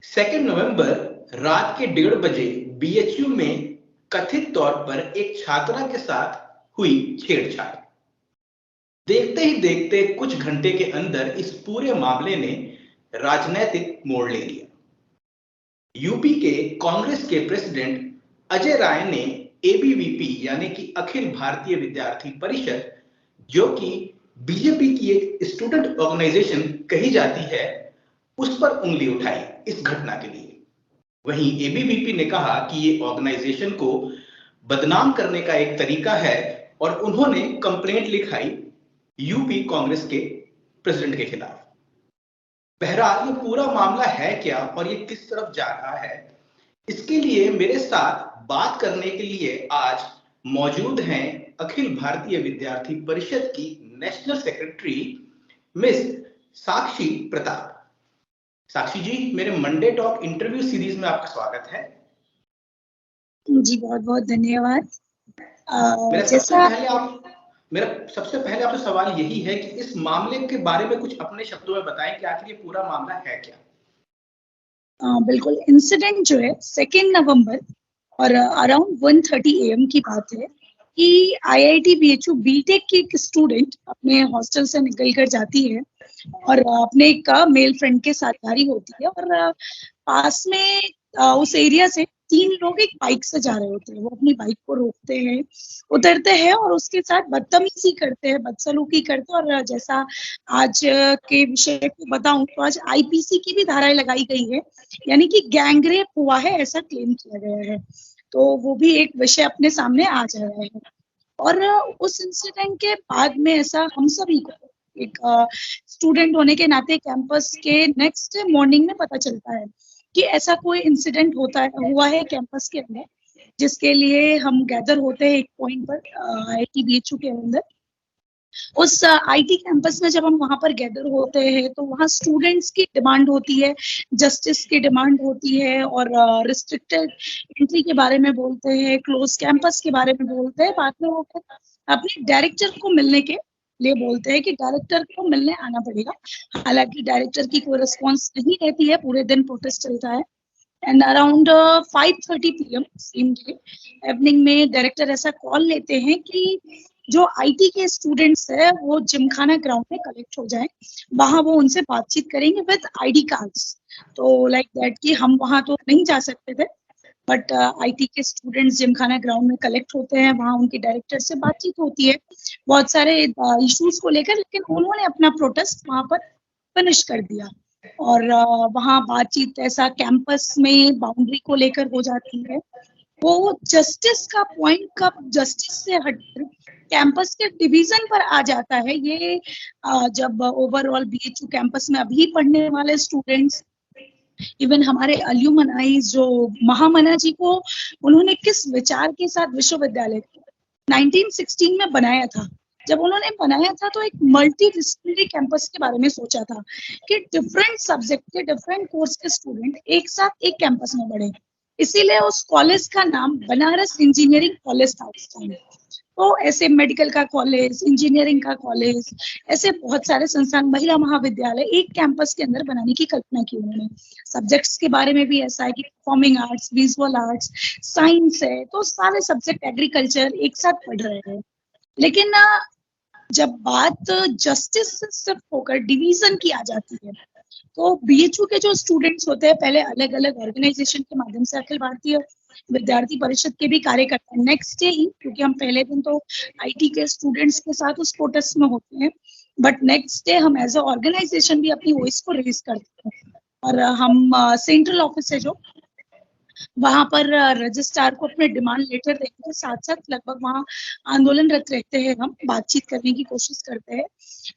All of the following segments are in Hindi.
2 नवंबर रात के 1:30 बजे बीएचयू में कथित तौर पर एक छात्रा के साथ हुई छेड़छाड़। देखते ही देखते कुछ घंटे के अंदर इस पूरे मामले ने राजनीतिक मोड़ ले लिया। यूपी के कांग्रेस के प्रेसिडेंट अजय राय ने एबीवीपी यानी कि अखिल भारतीय विद्यार्थी परिषद, जो कि बीजेपी की एक स्टूडेंट ऑर्गेनाइजेशन कही जाती है, उस पर उंगली उठाई इस घटना के लिए। वहीं एबीवीपी ने कहा कि ये ऑर्गेनाइजेशन को बदनाम करने का एक तरीका है और उन्होंने कंप्लेंट लिखाई यूपी कांग्रेस के प्रेसिडेंट के खिलाफ। बहरहाल ये पूरा मामला है क्या और ये किस तरफ जा रहा है, इसके लिए मेरे साथ बात करने के लिए आज मौजूद हैं अखिल भारतीय विद्यार्थी परिषद की नेशनल सेक्रेटरी मिस साक्षी प्रताप। साक्षी जी, मेरे मंडे टॉक इंटरव्यू सीरीज में आपका स्वागत है। जी बहुत बहुत धन्यवाद। मेरा सबसे पहले आपसे सवाल यही है कि इस मामले के बारे में कुछ अपने शब्दों में बताएं कि आखिर ये पूरा मामला है क्या। बिल्कुल, इंसिडेंट जो है 2 नवंबर और अराउंड 1:30 AM की बात है कि IIT BHU बीटेक की एक स्टूडेंट अपने हॉस्टल से निकल कर जाती है और अपने एक मेल फ्रेंड के साथ जा रही होती है और पास में उस एरिया से 3 लोग एक बाइक से जा रहे होते हैं। वो अपनी बाइक को रोकते हैं, उतरते हैं और उसके साथ बदतमीजी करते हैं, बदसलूकी करते हैं। और जैसा आज के विषय को बताऊं तो आज IPC की भी धाराएं लगाई गई है, यानी कि गैंगरेप हुआ है ऐसा क्लेम किया गया है। तो वो भी एक विषय अपने सामने आ जा रहा है। और उस इंसिडेंट के बाद में ऐसा हम सभी को एक स्टूडेंट होने के नाते कैंपस के नेक्स्ट मॉर्निंग में पता चलता है कि ऐसा कोई इंसिडेंट हुआ है कैंपस के अंदर, जिसके लिए हम गैदर होते हैं एक पॉइंट पर IIT BHU के अंदर। उस IT कैंपस में जब हम वहां पर गैदर होते हैं तो वहाँ स्टूडेंट्स की डिमांड होती है, जस्टिस की डिमांड होती है और रिस्ट्रिक्टेड एंट्री के बारे में बोलते हैं, क्लोज कैंपस के बारे में बोलते हैं। बाद में वो अपने डायरेक्टर को मिलने के लिए बोलते हैं कि डायरेक्टर को मिलने आना पड़ेगा। हालांकि डायरेक्टर की कोई रिस्पॉन्स नहीं रहती है, पूरे दिन प्रोटेस्ट चलता है। And around 5:30 PM same day evening में डायरेक्टर ऐसा कॉल लेते हैं कि जो IT के स्टूडेंट्स है वो जिमखाना ग्राउंड में कलेक्ट हो जाए, वहां वो उनसे बातचीत करेंगे विद ID कार्ड्स। तो लाइक दैट कि हम वहां तो नहीं जा सकते थे, बट IT के स्टूडेंट्स जिमखाना ग्राउंड में कलेक्ट होते हैं, वहां उनके डायरेक्टर से बातचीत होती है बहुत सारे इश्यूज को लेकर। लेकिन उन्होंने अपना प्रोटेस्ट वहां पर फिनिश कर दिया और वहां बातचीत ऐसा कैंपस में बाउंड्री को लेकर हो जाती है। वो जस्टिस का पॉइंट कब जस्टिस से हटकर कैंपस के डिवीजन पर आ जाता है, ये जब ओवरऑल BHU कैंपस में अभी पढ़ने वाले स्टूडेंट्स, इवन हमारे अल्यूमनाइज जो महामना जी को उन्होंने किस विचार के साथ विश्वविद्यालय 1916 में बनाया था। जब उन्होंने बनाया था तो एक मल्टी डिसिप्लिनरी कैंपस के बारे में सोचा था कि डिफरेंट सब्जेक्ट के डिफरेंट कोर्स के स्टूडेंट एक साथ एक कैंपस में बढ़े। इसीलिए उस कॉलेज का नाम बनारस इंजीनियरिंग कॉलेज था उस टाइम। तो ऐसे मेडिकल का कॉलेज, इंजीनियरिंग का कॉलेज, ऐसे बहुत सारे संस्थान, महिला महाविद्यालय एक कैंपस के अंदर बनाने की कल्पना की उन्होंने। सब्जेक्ट्स के बारे में भी ऐसा है कि performing arts, visual arts, science है, तो सारे सब्जेक्ट, एग्रीकल्चर एक साथ पढ़ रहे हैं। लेकिन जब बात जस्टिस से सिर्फ होकर डिवीजन की आ जाती है तो BHU के जो स्टूडेंट्स होते हैं पहले अलग अलग ऑर्गेनाइजेशन के माध्यम से अखिल भारतीय विद्यार्थी परिषद के भी कार्य करते हैं नेक्स्ट डे ही, क्योंकि हम पहले दिन तो IT के स्टूडेंट्स के साथ उस प्रोटेस्ट में होते हैं, बट नेक्स्ट डे हम एज अ ऑर्गेनाइजेशन भी अपनी वॉइस को रेज करते हैं। और हम सेंट्रल ऑफिस है जो वहां पर रजिस्ट्रार को अपने डिमांड लेटर देने के साथ साथ लगभग वहां आंदोलनरत रहते हैं, हम बातचीत करने की कोशिश करते हैं।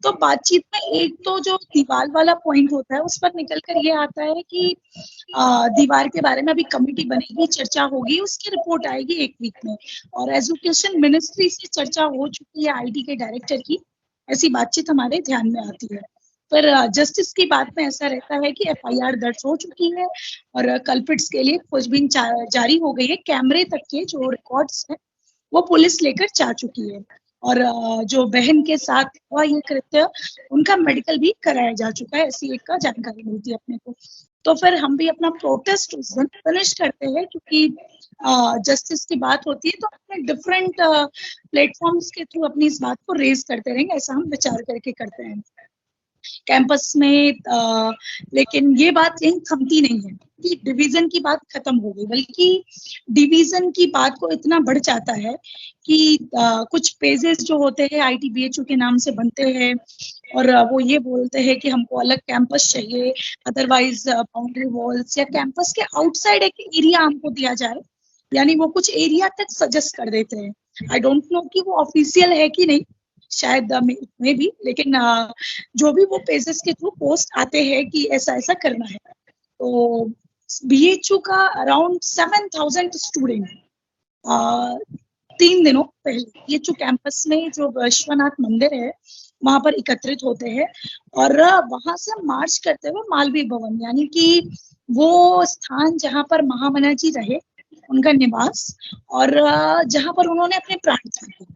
तो बातचीत में एक तो जो दीवार वाला पॉइंट होता है उस पर निकल कर ये आता है कि दीवार के बारे में अभी कमेटी बनेगी, चर्चा होगी, उसकी रिपोर्ट आएगी 1 वीक में। और एजुकेशन मिनिस्ट्री से चर्चा हो चुकी है IT के डायरेक्टर की, ऐसी बातचीत हमारे ध्यान में आती है। पर जस्टिस की बात में ऐसा रहता है कि FIR दर्ज हो चुकी है और कल्प्रिट्स के लिए खोजबीन जारी हो गई है। कैमरे तक के जो रिकॉर्ड्स हैं वो पुलिस लेकर जा चुकी है और जो बहन के साथ हुआ ये कृत्य, उनका मेडिकल भी कराया जा चुका है, ऐसी एक जानकारी मिलती है अपने को। तो फिर हम भी अपना प्रोटेस्ट उस दिन फिनिश करते हैं, क्योंकि जस्टिस की बात होती है तो अपने डिफरेंट प्लेटफॉर्म्स के थ्रू अपनी इस बात को रेज करते रहेंगे, ऐसा हम विचार करके करते हैं कैंपस में। लेकिन ये बात यहीं थमती नहीं है कि डिवीजन की बात खत्म हो गई, बल्कि डिवीजन की बात को इतना बढ़ जाता है कि कुछ पेजेस जो होते हैं ITBHU के नाम से बनते हैं, और वो ये बोलते हैं कि हमको अलग कैंपस चाहिए, अदरवाइज बाउंड्री वॉल्स या कैंपस के आउटसाइड एक एरिया हमको दिया जाए, यानी वो कुछ एरिया तक सजेस्ट कर देते हैं। आई डोंट नो कि वो ऑफिशियल है कि नहीं, शायद में भी, लेकिन जो भी वो पेजेस के थ्रू पोस्ट आते हैं कि ऐसा ऐसा करना है। तो BHU का अराउंड 7,000 स्टूडेंट 3 दिनों पहले BHU कैंपस में जो विश्वनाथ मंदिर है वहां पर एकत्रित होते हैं, और वहां से मार्च करते हुए मालवीय भवन, यानी कि वो स्थान जहां पर महामना जी रहे, उनका निवास, और जहां पर उन्होंने अपने प्राण त्यागे,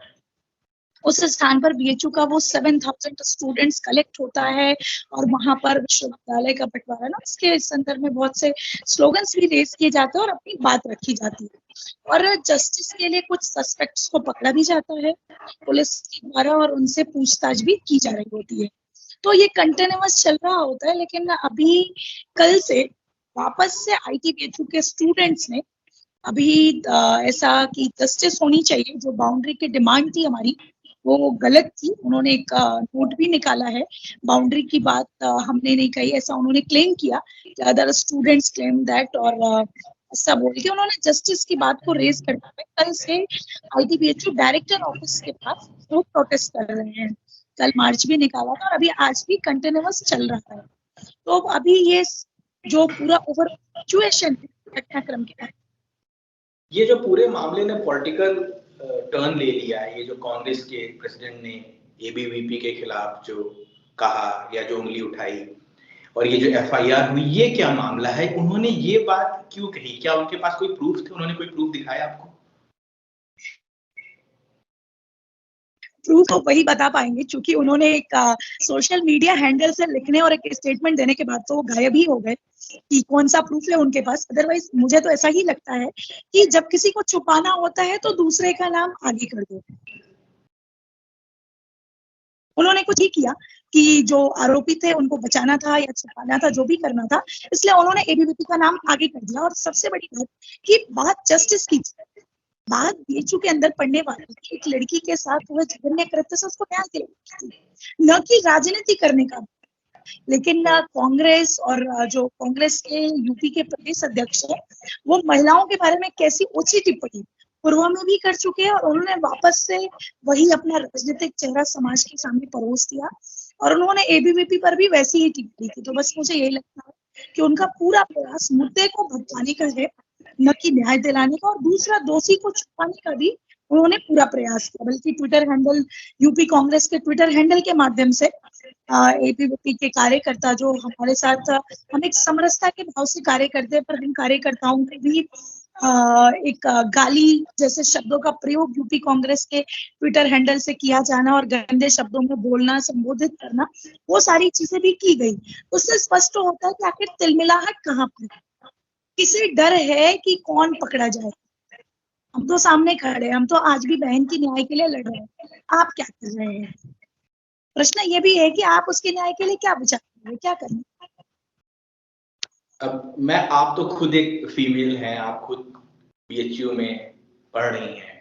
उस स्थान पर BHU का वो 7,000 स्टूडेंट्स कलेक्ट होता है, और वहां पर विश्वविद्यालय का बंटवारा ना, उसके संदर्भ में बहुत से स्लोगन्स भी रेज किए जाते हैं और अपनी बात रखी जाती है। और जस्टिस के लिए कुछ सस्पेक्ट्स को पकड़ा भी जाता है पुलिस के द्वारा, और उनसे पूछताछ भी की जा रही होती है। तो ये कंटिन्यूअस चल रहा होता है, लेकिन अभी कल से वापस से ITBHU के स्टूडेंट्स ने अभी ऐसा कि जस्टिस होनी चाहिए, जो बाउंड्री की डिमांड थी हमारी वो गलत थी, उन्होंने एक नोट भी निकाला है, बाउंड्री की बात हमने नहीं कही, ऐसा उन्होंने क्लेम किया कि अदर स्टूडेंट्स क्लेम दैट, और ऐसा बोल के उन्होंने जस्टिस की बात को रेज करते हुए कल से ITBHU डायरेक्टर ऑफिस के पास वो प्रोटेस्ट कर रहे हैं। कल मार्च भी निकाला था और अभी आज भी कंटिन्यूअस चल रहा है। तो अभी ये जो पूरा ओवर सिचुएशन है घटनाक्रम के, ये जो पूरे मामले ने पॉलिटिकल टर्न ले लिया है, ये जो कांग्रेस के प्रेसिडेंट ने ABVP के खिलाफ जो कहा या जो उंगली उठाई, और ये जो FIR हुई, ये क्या मामला है? उन्होंने ये बात क्यों कही? क्या उनके पास कोई प्रूफ थे? उन्होंने कोई प्रूफ दिखाया आपको? प्रूफ तो वही बता पाएंगे, क्योंकि उन्होंने एक सोशल मीडिया हैंडल से लिखने और एक स्टेटमेंट देने के बाद तो वो गायब ही हो गए कि कौन सा प्रूफ है उनके पास। अदरवाइज मुझे तो ऐसा ही लगता है कि जब किसी को छुपाना होता है तो दूसरे का नाम आगे कर दो। उन्होंने कुछ ही किया कि जो आरोपी थे उनको बचाना था या छुपाना था, जो भी करना था, इसलिए उन्होंने ABVP का नाम आगे कर दिया। और सबसे बड़ी बात कि बात जस्टिस की, बात BHU के अंदर पढ़ने वाली एक लड़की के साथ हुए जघन्य कृत्य से उसको न्याय दिलाना थी, न कि राजनीति करने का। लेकिन कांग्रेस और जो कांग्रेस के यूपी के प्रदेश अध्यक्ष है, वो महिलाओं के बारे में कैसी ओछी टिप्पणी पूर्व में भी कर चुके हैं, और उन्होंने वापस से वही अपना राजनीतिक चेहरा समाज के सामने परोस दिया, और उन्होंने ABVP पर भी वैसी ही टिप्पणी की। तो बस मुझे यही लगता है कि उनका पूरा प्रयास मुद्दे को भटकाने का है, न कि न्याय दिलाने का, और दूसरा दोषी को छुपाने का भी उन्होंने पूरा प्रयास किया। बल्कि ट्विटर हैंडल, यूपी कांग्रेस के ट्विटर हैंडल के माध्यम से ABVP के कार्यकर्ता जो हमारे साथ, हम एक समरसता के भाव से कार्य करते हैं, पर हम कार्यकर्ताओं को भी एक गाली जैसे शब्दों का प्रयोग यूपी कांग्रेस के ट्विटर हैंडल से किया जाना और गंदे शब्दों में बोलना, संबोधित करना, वो सारी चीजें भी की गई। उससे स्पष्ट होता है कि आखिर तिलमिलाहट कहाँ पर, किसे डर है कि कौन पकड़ा जाए। हम तो सामने खड़े हैं, हम तो आज भी बहन की न्याय के लिए लड़ रहे हैं, आप क्या कर रहे हैं? प्रश्न ये भी है कि आप उसके न्याय के लिए क्या विचार कर रहे हैं, क्या करना? अब आप तो खुद एक फीमेल हैं, आप खुद BHU में पढ़ रही हैं।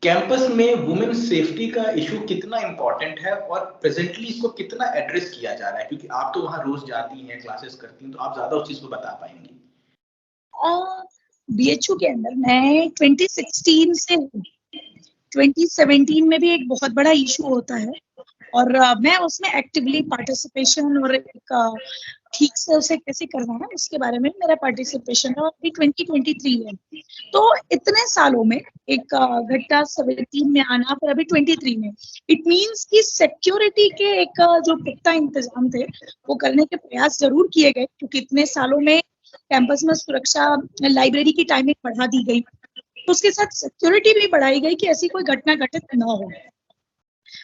कैंपस में वुमेन सेफ्टी का इशू कितना इंपॉर्टेंट है और प्रेजेंटली इसको कितना एड्रेस किया जा रहा है? क्योंकि आप तो वहां रोज जाती हैं, क्लासेस करती हैं, तो आप ज्यादा उस चीज को बता पाएंगी। BHU के अंदर मैं 2016 से 2017 में भी एक बहुत बड़ा इशू होता है, और मैं उसमें एक्टिवली पार्टिसिपेशन और एक ठीक से उसे कैसे करना है उसके बारे में मेरा पार्टिसिपेशन है। और अभी 2023 है, तो इतने सालों में एक घटना 17 में आना, पर अभी 23 में, इट मीन्स कि सिक्योरिटी के एक जो पुख्ता इंतजाम थे वो करने के प्रयास जरूर किए गए, क्योंकि इतने सालों में कैंपस में सुरक्षा, लाइब्रेरी की टाइमिंग बढ़ा दी गई, तो उसके साथ सिक्योरिटी भी बढ़ाई गई कि ऐसी कोई घटना घटित न हो।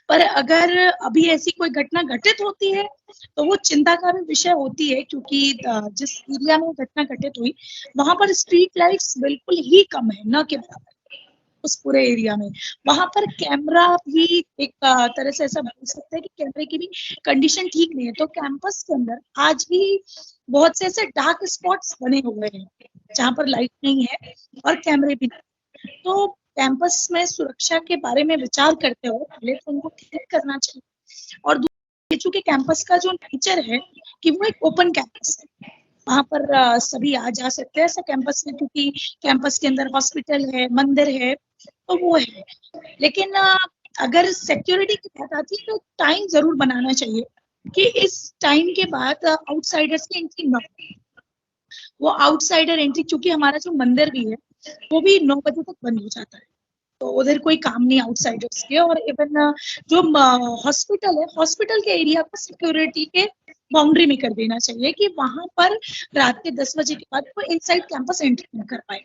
पर अगर अभी ऐसी कोई घटना घटित होती है तो वो चिंता का भी विषय होती है, क्योंकि जिस एरिया में घटना घटित हुई वहां पर स्ट्रीट लाइट्स बिल्कुल ही कम है, न के बराबर उस पूरे एरिया में। वहां पर कैमरा भी एक तरह से ऐसा बोल सकते हैं कि कैमरे की भी कंडीशन ठीक नहीं है। तो कैंपस के अंदर आज भी बहुत से ऐसे डार्क स्पॉट्स बने हुए हैं जहां पर लाइट नहीं है और कैमरे भी नहीं। तो कैंपस में सुरक्षा के बारे में विचार करते हुए पहले तो उनको ठीक करना चाहिए, और बीएचयू के कैंपस का जो नेचर है कि वो एक ओपन कैंपस है, वहां पर सभी आ जा सकते हैं ऐसा कैंपस में, क्योंकि कैंपस के अंदर हॉस्पिटल है, मंदिर है, तो वो है। लेकिन अगर सिक्योरिटी की बात आती है तो टाइम जरूर बनाना चाहिए कि इस टाइम के बाद आउटसाइडर्स की एंट्री न हो। वो आउटसाइडर एंट्री, क्योंकि हमारा जो मंदिर भी है वो भी 9 बजे तक बंद हो जाता है, तो उधर कोई काम नहीं आउटसाइडर्स के। और इवन जो हॉस्पिटल है, हॉस्पिटल के एरिया को सिक्योरिटी के बाउंड्री में कर देना चाहिए कि वहां पर रात के 10 बजे के बाद कोई इनसाइड कैंपस एंट्री न कर पाए।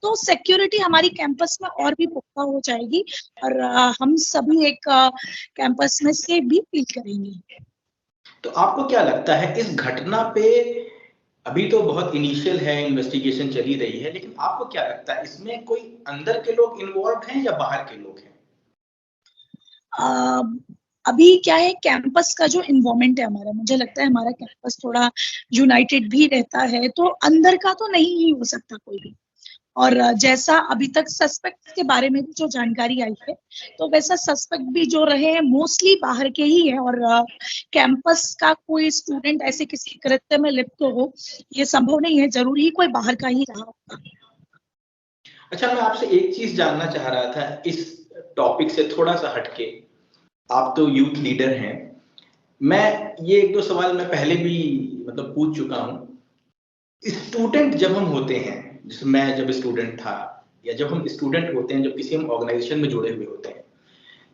तो सिक्योरिटी हमारी कैंपस में और भी पुख्ता हो जाएगी, और हम सभी एक कैंपस में सेफ भी फील करेंगे। तो आपको क्या लगता है इस घटना पे, अभी तो बहुत इनिशियल है, इन्वेस्टिगेशन चली रही है, लेकिन आपको क्या लगता है इसमें कोई अंदर के लोग इन्वॉल्व हैं या बाहर के लोग हैं? अभी क्या है, कैंपस का जो इन्वायरमेंट है हमारा, मुझे लगता है हमारा कैंपस थोड़ा यूनाइटेड भी रहता है, तो अंदर का तो नहीं ही हो सकता कोई भी। और जैसा अभी तक सस्पेक्ट के बारे में भी जो जानकारी आई है, तो वैसा सस्पेक्ट भी जो रहे हैं मोस्टली बाहर के ही है, और कैंपस का कोई स्टूडेंट ऐसे किसी कृत्य में लिप्त हो ये संभव नहीं है, जरूर ही कोई बाहर का ही रहा होगा। अच्छा, मैं आपसे एक चीज जानना चाह रहा था इस टॉपिक से थोड़ा सा हटके। आप तो यूथ लीडर हैं, मैं ये एक दो सवाल मैं पहले भी मतलब पूछ चुका हूँ। स्टूडेंट जब हम होते हैं, जैसे मैं जब स्टूडेंट था, या जब हम स्टूडेंट होते हैं, जब किसी हम ऑर्गेनाइजेशन में जुड़े हुए होते हैं,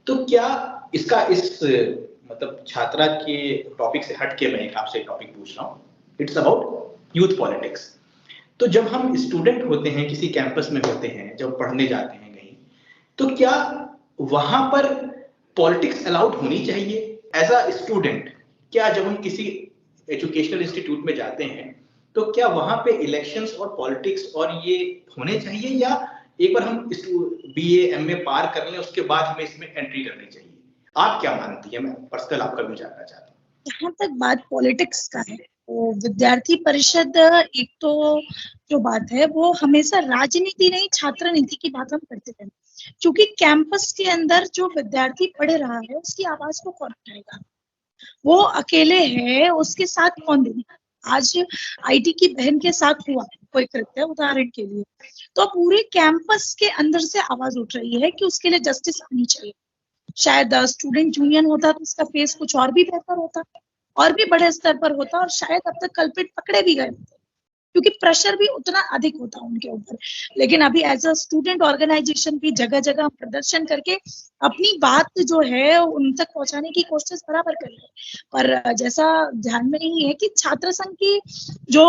तो क्या इसका इस मतलब छात्रा के टॉपिक से हट के मैं एक आपसे टॉपिक पूछ रहा हूँ, इट्स अबाउट यूथ पॉलिटिक्स। तो जब हम स्टूडेंट होते हैं, किसी कैंपस में होते हैं, जब पढ़ने जाते हैं कहीं, तो क्या वहां पर पॉलिटिक्स अलाउड होनी चाहिए एज अ स्टूडेंट? क्या जब हम किसी एजुकेशनल इंस्टीट्यूट में जाते हैं तो क्या वहां पे इलेक्शंस और पॉलिटिक्स और ये होने चाहिए, या एक बार हम बीए एमए पार कर लें उसके बाद हमें इसमें एंट्री करनी चाहिए? आप क्या मानती है? मैं पर्सनल आपका भी जानना चाहता हूँ। जहाँ तक बात पॉलिटिक्स का है, तो विद्यार्थी परिषद एक तो जो बात है वो हमेशा राजनीति नहीं छात्र नीति की बात हम करते हैं, क्योंकि कैंपस के अंदर जो विद्यार्थी पढ़ रहा है उसकी आवाज को कौन उठाएगा? वो अकेले है, उसके साथ कौन देगा? आज आईटी की बहन के साथ हुआ कोई कृत्य उदाहरण के लिए, तो पूरे कैंपस के अंदर से आवाज उठ रही है कि उसके लिए जस्टिस आनी चाहिए। शायद स्टूडेंट यूनियन होता तो उसका फेस कुछ और भी बेहतर होता, और भी बड़े स्तर पर होता, और शायद अब तक कल्पित पकड़े भी गए होते, क्योंकि प्रेशर भी उतना अधिक होता उनके ऊपर। लेकिन अभी एज अ स्टूडेंट ऑर्गेनाइजेशन भी जगह जगह प्रदर्शन करके अपनी बात जो है उन तक पहुंचाने की कोशिश बराबर कर रहे हैं। पर जैसा ध्यान में नहीं है कि छात्र संघ की जो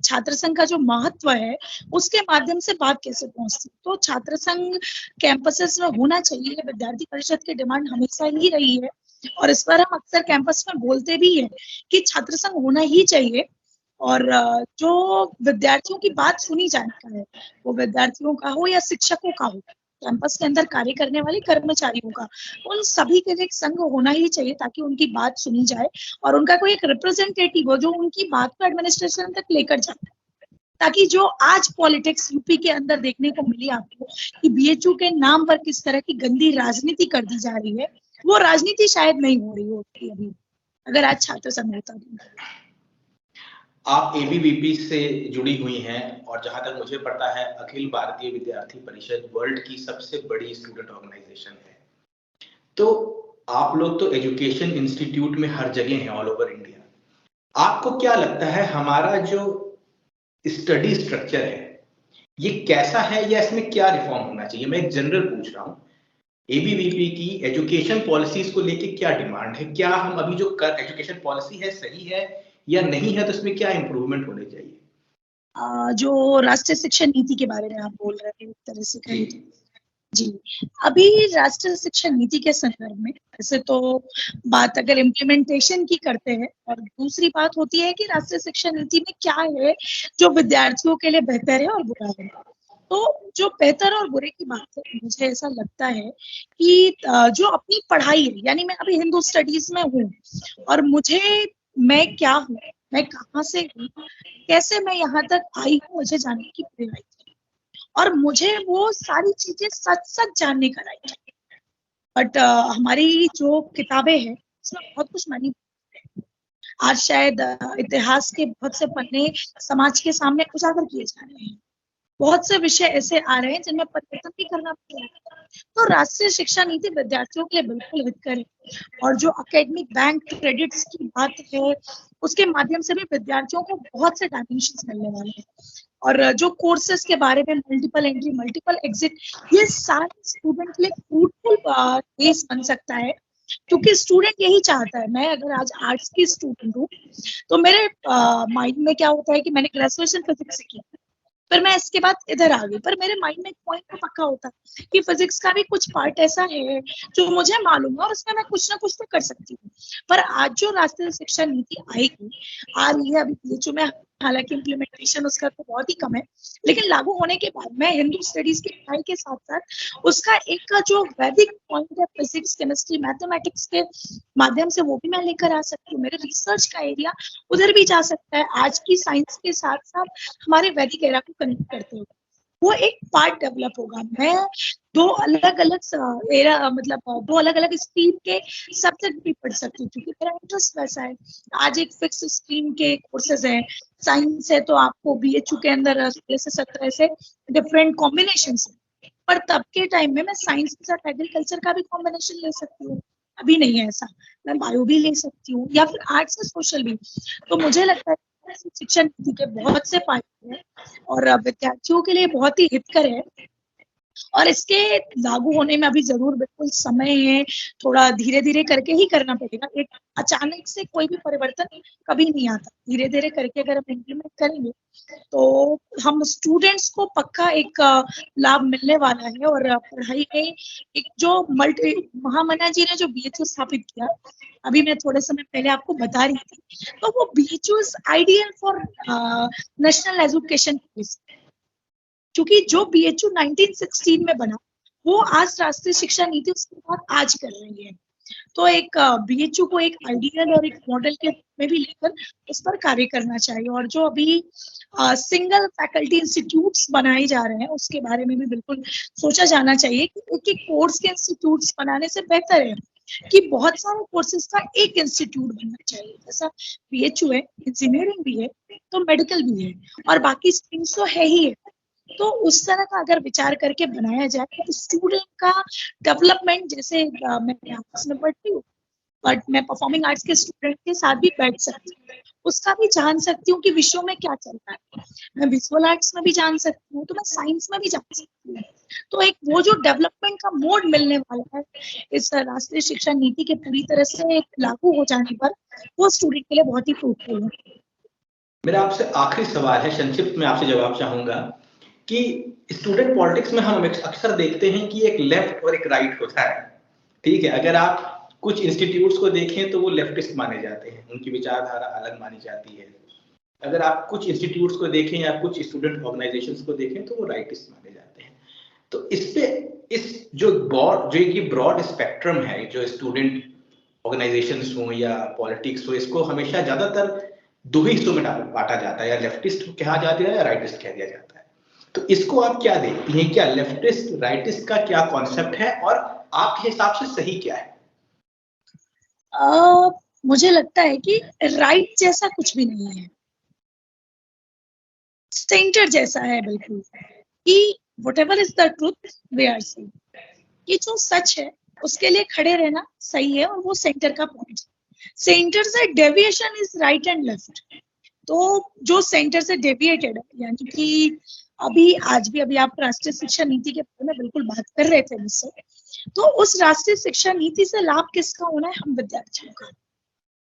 छात्र संघ का जो महत्व है उसके माध्यम से बात कैसे पहुंचती, तो छात्र संघ कैंपसेस में होना चाहिए। विद्यार्थी परिषद की डिमांड हमेशा ही रही है, और इस पर हम अक्सर कैंपस में बोलते भी हैं कि छात्र संघ होना ही चाहिए। और जो विद्यार्थियों की बात सुनी जाने का है, वो विद्यार्थियों का हो या शिक्षकों का हो, कैंपस के अंदर कार्य करने वाले कर्मचारियों का, उन सभी के लिए एक संघ होना ही चाहिए ताकि उनकी बात सुनी जाए, और उनका कोई एक रिप्रेजेंटेटिव हो जो उनकी बात को एडमिनिस्ट्रेशन तक लेकर जाए, ताकि जो आज पॉलिटिक्स यूपी के अंदर देखने को मिली आपको कि बीएचयू के नाम पर किस तरह की गंदी राजनीति कर दी जा रही है, वो राजनीति शायद नहीं हो रही होती अभी अगर आज छात्र संघ होता तो। आप एबीवीपी से जुड़ी हुई हैं, और जहां तक मुझे पता है अखिल भारतीय विद्यार्थी परिषद वर्ल्ड की सबसे बड़ी स्टूडेंट ऑर्गेनाइजेशन है। तो आप लोग तो एजुकेशन इंस्टीट्यूट में हर जगह हैं, ऑल ओवर इंडिया। आपको क्या लगता है हमारा जो स्टडी स्ट्रक्चर है ये कैसा है, या इसमें क्या रिफॉर्म होना चाहिए? मैं एक जनरल पूछ रहा हूँ, एबीवीपी की एजुकेशन पॉलिसीज को लेके क्या डिमांड है? क्या हम अभी जो एजुकेशन पॉलिसी है सही है या नहीं है, तो इसमें क्या इंप्रूवमेंट होने चाहिए? जो राष्ट्रीय शिक्षा नीति के बारे में आप बोल रहे हैं एक तरह से जी। कहें तो, जी, अभी राष्ट्रीय शिक्षा नीति के संदर्भ में वैसे तो बात अगर इम्प्लीमेंटेशन की करते हैं, और दूसरी बात होती है कि राष्ट्रीय शिक्षा नीति में क्या है जो विद्यार्थियों के लिए बेहतर है और बुरा है। तो जो बेहतर और बुरे की बात है, मुझे ऐसा लगता है कि जो अपनी पढ़ाई है, यानी मैं अभी हिंदू स्टडीज में हूँ और मैं क्या हूँ, मैं कहाँ से हूँ, कैसे मैं यहाँ तक आई हूँ, मुझे जानने की पूरी राइट है और मुझे वो सारी चीजें सच सच जानने का राइट है। बट हमारी जो किताबें हैं उसमें बहुत कुछ मानी। आज शायद इतिहास के बहुत से पन्ने समाज के सामने उजागर किए जा रहे हैं। बहुत से विषय ऐसे आ रहे हैं जिनमें परिवर्तन भी करना पड़ रहा है। तो राष्ट्रीय शिक्षा नीति विद्यार्थियों के लिए बिल्कुल हितकर है, और जो एकेडमिक बैंक क्रेडिट्स की बात है उसके माध्यम से भी विद्यार्थियों को बहुत से डायमेंशंस मिलने वाले हैं। और जो कोर्सेज के बारे में मल्टीपल एंट्री, मल्टीपल एग्जिट, ये सारे स्टूडेंट के लिए फ्रूटफुल बेस बन सकता है, क्योंकि स्टूडेंट यही चाहता है। मैं अगर आज आर्ट्स की स्टूडेंट हूँ तो मेरे माइंड में क्या होता है कि मैंने ग्रेजुएशन फिजिक्स से की, फिर मैं इसके बाद इधर आ गई, पर मेरे माइंड में एक पॉइंट तो पक्का होता है कि फिजिक्स का भी कुछ पार्ट ऐसा है जो मुझे मालूम है और उसमें मैं कुछ ना कुछ तो कर सकती हूँ। पर आज जो राष्ट्रीय शिक्षा नीति आएगी, आ रही है अभी बीएचयू में, हालांकि इम्प्लीमेंटेशन उसका तो बहुत ही कम है, लेकिन लागू होने के बाद मैं हिंदू स्टडीज की पढ़ाई के साथ साथ उसका एक का जो वैदिक पॉइंट है फिजिक्स, केमिस्ट्री, मैथमेटिक्स के माध्यम से वो भी मैं लेकर आ सकती हूँ। मेरे रिसर्च का एरिया उधर भी जा सकता है, आज की साइंस के साथ साथ हमारे वैदिक एरा को कनेक्ट करते हुए वो एक पार्ट डेवलप होगा। मैं दो अलग अलग एरा, मतलब दो अलग अलग स्ट्रीम के सब्जेक्ट भी पढ़ सकती हूँ, क्योंकि मेरा इंटरेस्ट वैसा है। आज एक फिक्स स्ट्रीम के कोर्सेज है, साइंस है तो आपको बीएचयू के अंदर 16 से 17 से डिफरेंट कॉम्बिनेशन है, पर तब के टाइम में मैं साइंस के साथ एग्रीकल्चर का भी कॉम्बिनेशन ले सकती हूँ। अभी नहीं है ऐसा, मैं बायो भी ले सकती हूँ या फिर आर्ट्स से सोशल भी। तो मुझे लगता है कि शिक्षा नीति के बहुत से फायदे हैं और विद्यार्थियों के लिए बहुत ही हितकर है, और इसके लागू होने में अभी जरूर बिल्कुल समय है, थोड़ा धीरे धीरे करके ही करना पड़ेगा। एक अचानक से कोई भी परिवर्तन कभी नहीं आता, धीरे धीरे करके अगर हम इम्प्लीमेंट करेंगे तो हम स्टूडेंट्स को पक्का एक लाभ मिलने वाला है। और पढ़ाई में एक जो मल्टी, महामना जी ने जो बीएचयू स्थापित किया, अभी मैं थोड़े समय पहले आपको बता रही थी, तो वो BHU is ideal for national education policy, क्योंकि जो बीएचयू 1916 में बना वो आज राष्ट्रीय शिक्षा नीति उसके बाद आज कर रही है। तो एक बीएचयू को एक आइडियल और एक मॉडल के रूप में भी लेकर उस पर कार्य करना चाहिए। और जो अभी सिंगल फैकल्टी इंस्टीट्यूट्स बनाए जा रहे हैं उसके बारे में भी बिल्कुल सोचा जाना चाहिए कि एक एक कोर्स के इंस्टीट्यूट्स बनाने से बेहतर है कि बहुत सारे कोर्सेज का एक इंस्टीट्यूट बनना चाहिए। जैसा बीएचयू है, इंजीनियरिंग भी है तो मेडिकल भी है और बाकी स्ट्रीम्स तो है ही है। तो उस तरह का अगर विचार करके बनाया जाए तो स्टूडेंट का डेवलपमेंट, जैसे मैं आर्ट्स में पढ़ती हूँ बट मैं परफॉर्मिंग आर्ट्स के स्टूडेंट के साथ भी बैठ सकती हूँ, उसका भी जान सकती हूँ कि विषयों में क्या चल रहा है। मैं विजुअल आर्ट्स में भी जान सकती हूँ तो मैं साइंस में भी जान सकती हूँ। तो एक वो जो डेवलपमेंट का मोड मिलने वाला है इस राष्ट्रीय शिक्षा नीति के पूरी तरह से लागू हो जाने पर, वो स्टूडेंट के लिए बहुत ही फ्रूटफुल है। मेरा आपसे आखिरी सवाल है, संक्षिप्त में आपसे जवाब चाहूंगा कि स्टूडेंट पॉलिटिक्स में हम अक्सर देखते हैं कि एक लेफ्ट और एक राइट होता है। ठीक है, अगर आप कुछ इंस्टीट्यूट्स को देखें तो वो लेफ्टिस्ट माने जाते हैं, उनकी विचारधारा अलग मानी जाती है। अगर आप कुछ इंस्टीट्यूट्स को देखें या कुछ स्टूडेंट ऑर्गेनाइजेशंस को देखें तो वो राइटिस्ट माने जाते हैं। तो इस पे इस जो ब्रॉड स्पेक्ट्रम है, जो स्टूडेंट ऑर्गेनाइजेशंस हो या पॉलिटिक्स हो, इसको हमेशा ज्यादातर दो ही हिस्सों में बांटा जाता है, या लेफ्टिस्ट कहा जाता है या राइटिस्ट कह दिया जाता है। तो इसको आप क्या देखती हैं, क्या लेफ्टिस्ट राइटिस्ट का क्या कॉन्सेप्ट है और आपके हिसाब से सही क्या है? मुझे लगता है कि राइट जैसा कुछ भी नहीं है, सेंटर जैसा है बिल्कुल, कि whatever is the truth we are saying, ये जो सच है उसके लिए खड़े रहना सही है और वो सेंटर का पॉइंट है। सेंटर से deviation is right and left. तो जो सेंटर से डेविएटेड है, यानी कि अभी आप राष्ट्रीय शिक्षा नीति के बारे में बिल्कुल बात कर रहे थे मुझसे, तो उस राष्ट्रीय शिक्षा नीति से लाभ किसका होना है? हम विद्यार्थियों का।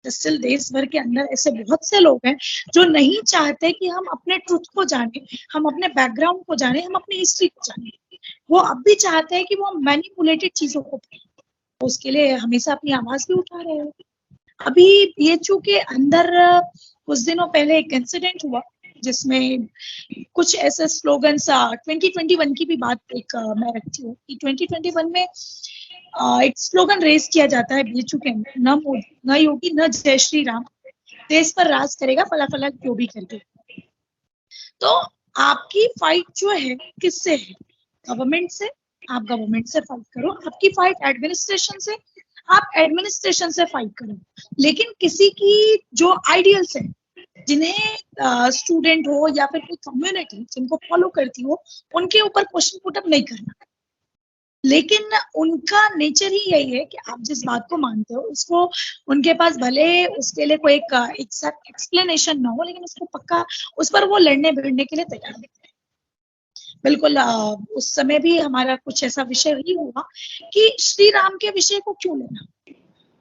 स्टिल देश भर के अंदर ऐसे बहुत से लोग हैं जो नहीं चाहते कि हम अपने ट्रुथ को जाने, हम अपने बैकग्राउंड को जाने, हम अपनी हिस्ट्री को जाने। वो अब भी चाहते हैं कि वो मैनिपुलेटेड चीजों को पढ़ें, उसके लिए हमेशा अपनी आवाज भी उठा रहे हैं। अभी बीएचयू के अंदर कुछ दिनों पहले एक इंसिडेंट हुआ जिसमें कुछ ऐसे स्लोगन्स 2021 की भी बात एक मैं रखती हूँ कि 2021 में एक स्लोगन रेज किया जाता है बीएचयू के अंदर, न मोदी न योगी न जय श्री राम, देश पर राज करेगा फला फला जो भी करके। तो आपकी फाइट जो है किससे है? गवर्नमेंट से। आप गवर्नमेंट से फाइट करो। आपकी फाइट एडमिनिस्ट्रेशन से, आप एडमिनिस्ट्रेशन से फाइट करो। लेकिन किसी की जो आइडियल्स है, जिन्हें स्टूडेंट हो या फिर कोई कम्युनिटी जिनको फॉलो करती हो, उनके ऊपर क्वेश्चन पुटअप नहीं करना। लेकिन उनका नेचर ही यही है कि आप जिस बात को मानते हो उसको, उनके पास भले उसके लिए कोई एक एग्जैक्ट एक्सप्लेनेशन ना हो, लेकिन उसको पक्का उस पर वो लड़ने भिड़ने के लिए तैयार रहते हैं। बिल्कुल उस समय भी हमारा कुछ ऐसा विषय ही हुआ कि श्री राम के विषय को क्यों लेना।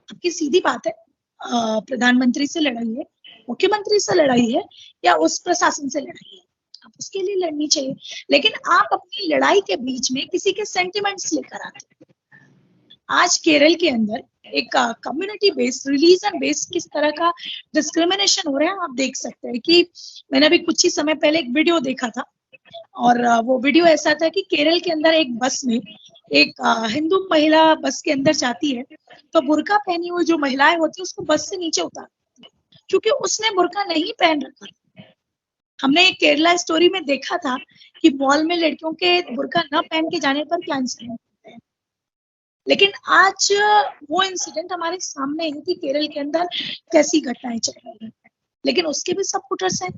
आपकी सीधी बात है, प्रधानमंत्री से लड़ाई है, मुख्यमंत्री से लड़ाई है, या उस प्रशासन से लड़ाई है, आप उसके लिए लड़नी चाहिए। लेकिन आप अपनी लड़ाई के बीच में किसी के सेंटिमेंट्स लेकर आते हैं। आज केरल के अंदर एक कम्युनिटी बेस्ड, रिलीजन बेस्ड किस तरह का डिस्क्रिमिनेशन हो रहा है आप देख सकते हैं। कि मैंने अभी कुछ ही समय पहले एक वीडियो देखा था, और वो वीडियो ऐसा था कि केरल के अंदर एक बस में एक हिंदू महिला बस के अंदर जाती है, तो बुर्का पहनी हुई जो महिलाएं होती है उसको बस से नीचे उतारती है, क्योंकि उसने बुर्का नहीं पहन रखा। हमने एक केरला स्टोरी में देखा था कि मॉल में लड़कियों के बुर्का न पहन के जाने पर क्या इंसिडेंट होते हैं। लेकिन आज वो इंसिडेंट हमारे सामने है कि केरल के अंदर कैसी घटनाएं चल रही हैं। लेकिन उसके भी सपोर्टर्स हैं।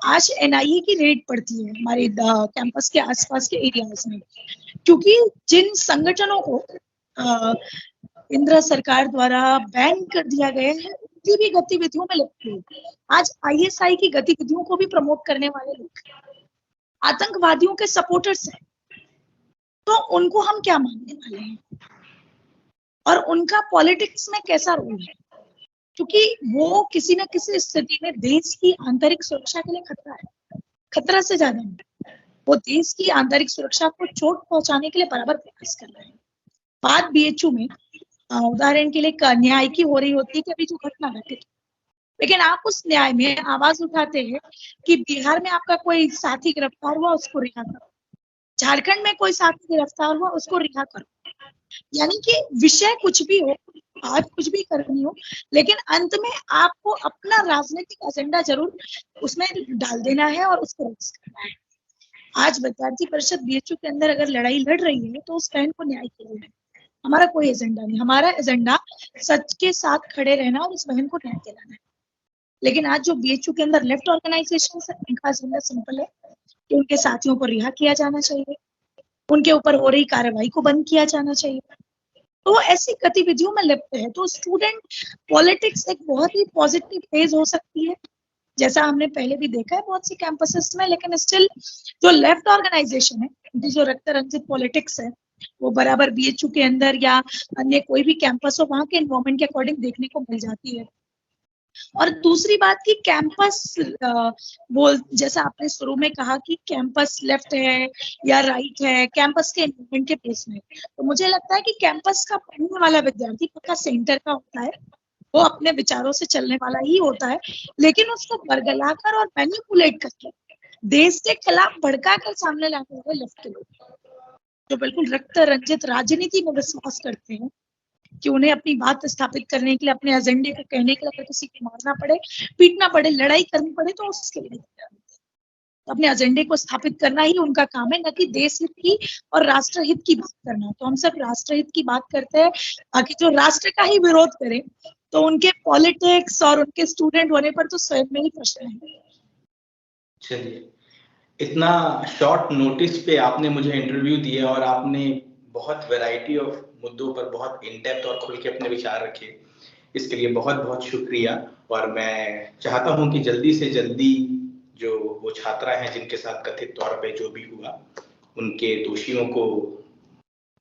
आज एनआईए की रेड पड़ती है हमारे कैंपस के आसपास के एरियाज में, क्योंकि जिन संगठनों को केंद्र सरकार द्वारा बैन कर दिया गया है उनकी भी गतिविधियों में लगते हैं। आज आईएसआई की गतिविधियों को भी प्रमोट करने वाले लोग आतंकवादियों के सपोर्टर्स हैं, तो उनको हम क्या मानने वाले हैं? और उनका पॉलिटिक्स में कैसा रोल है? क्योंकि वो किसी न किसी स्थिति में देश की आंतरिक सुरक्षा के लिए खतरा है, खतरा से ज्यादा नहीं, वो देश की आंतरिक सुरक्षा को चोट पहुंचाने के लिए बराबर प्रयास कर रहे हैं। बात बीएचयू में उदाहरण के लिए न्याय की हो रही होती है कि अभी जो घटना घटित, लेकिन आप उस न्याय में आवाज उठाते हैं कि बिहार में आपका कोई साथी गिरफ्तार हुआ उसको रिहा करो, झारखंड में कोई साथी गिरफ्तार हुआ उसको रिहा करो। यानी कि विषय कुछ भी हो, बात कुछ भी करनी हो, लेकिन अंत में आपको अपना राजनीतिक एजेंडा जरूर उसमें डाल देना है और उसको रिलीज करना है। आज विद्यार्थी परिषद बीएचयू के अंदर अगर लड़ाई लड़ रही है तो उस बहन को न्याय के लिए है। हमारा कोई एजेंडा नहीं, हमारा एजेंडा सच के साथ खड़े रहना और उस बहन को न्याय दिलाना है। लेकिन आज जो बीएचयू के अंदर लेफ्ट ऑर्गेनाइजेशन है, उनका एजेंडा सिंपल है कि उनके साथियों को रिहा किया जाना चाहिए, उनके ऊपर हो रही कार्रवाई को बंद किया जाना चाहिए। तो ऐसी गतिविधियों में लिप्त है। तो स्टूडेंट पॉलिटिक्स एक बहुत ही पॉजिटिव फेज हो सकती है, जैसा हमने पहले भी देखा है बहुत सी कैंपसेस में। लेकिन स्टिल जो लेफ्ट ऑर्गेनाइजेशन है, उनकी जो रक्त रंजित पॉलिटिक्स है, वो बराबर बीएचयू के अंदर या अन्य कोई भी कैंपस हो वहां के एनवायरमेंट के अकॉर्डिंग देखने को मिल जाती है। और दूसरी बात की कैंपस वो जैसा आपने शुरू में कहा कि कैंपस लेफ्ट है या राइट है, कैंपस के एनवायरमेंट के बेस में, तो मुझे लगता है कि कैंपस का पढ़ने वाला विद्यार्थी पक्का सेंटर का होता है, वो अपने विचारों से चलने वाला ही होता है। लेकिन उसको बरगलाकर और मैनिपुलेट करके देश के खिलाफ भड़का कर सामने लाने वाले लेफ्ट के लोग, जो बिल्कुल रक्त रंजित राजनीति में विश्वास करते हैं कि उन्हें अपनी बात स्थापित करने के लिए, अपने एजेंडे को कहने के लिए अगर किसी को मारना पड़े, पीटना पड़े, लड़ाई करनी पड़े तो उसके लिए तो अपने एजेंडे को स्थापित करना ही उनका काम है, न कि देश हित की और राष्ट्रहित की बात करना। तो हम सब राष्ट्रहित की बात करते हैं, बाकी जो राष्ट्र का ही विरोध करे तो उनके पॉलिटिक्स और उनके स्टूडेंट होने पर तो स्वयं में ही प्रश्न है। चलिए, इतना शॉर्ट नोटिस पे आपने मुझे इंटरव्यू दिया और आपने बहुत वैरायटी ऑफ मुद्दों पर बहुत इन डेप्थ और खुल के अपने विचार रखे, इसके लिए बहुत बहुत शुक्रिया। और मैं चाहता हूं कि जल्दी से जल्दी जो वो छात्रा हैं जिनके साथ कथित तौर पे जो भी हुआ, उनके दोषियों को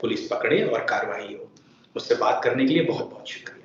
पुलिस पकड़े और कार्रवाई हो। मुझसे बात करने के लिए बहुत बहुत शुक्रिया।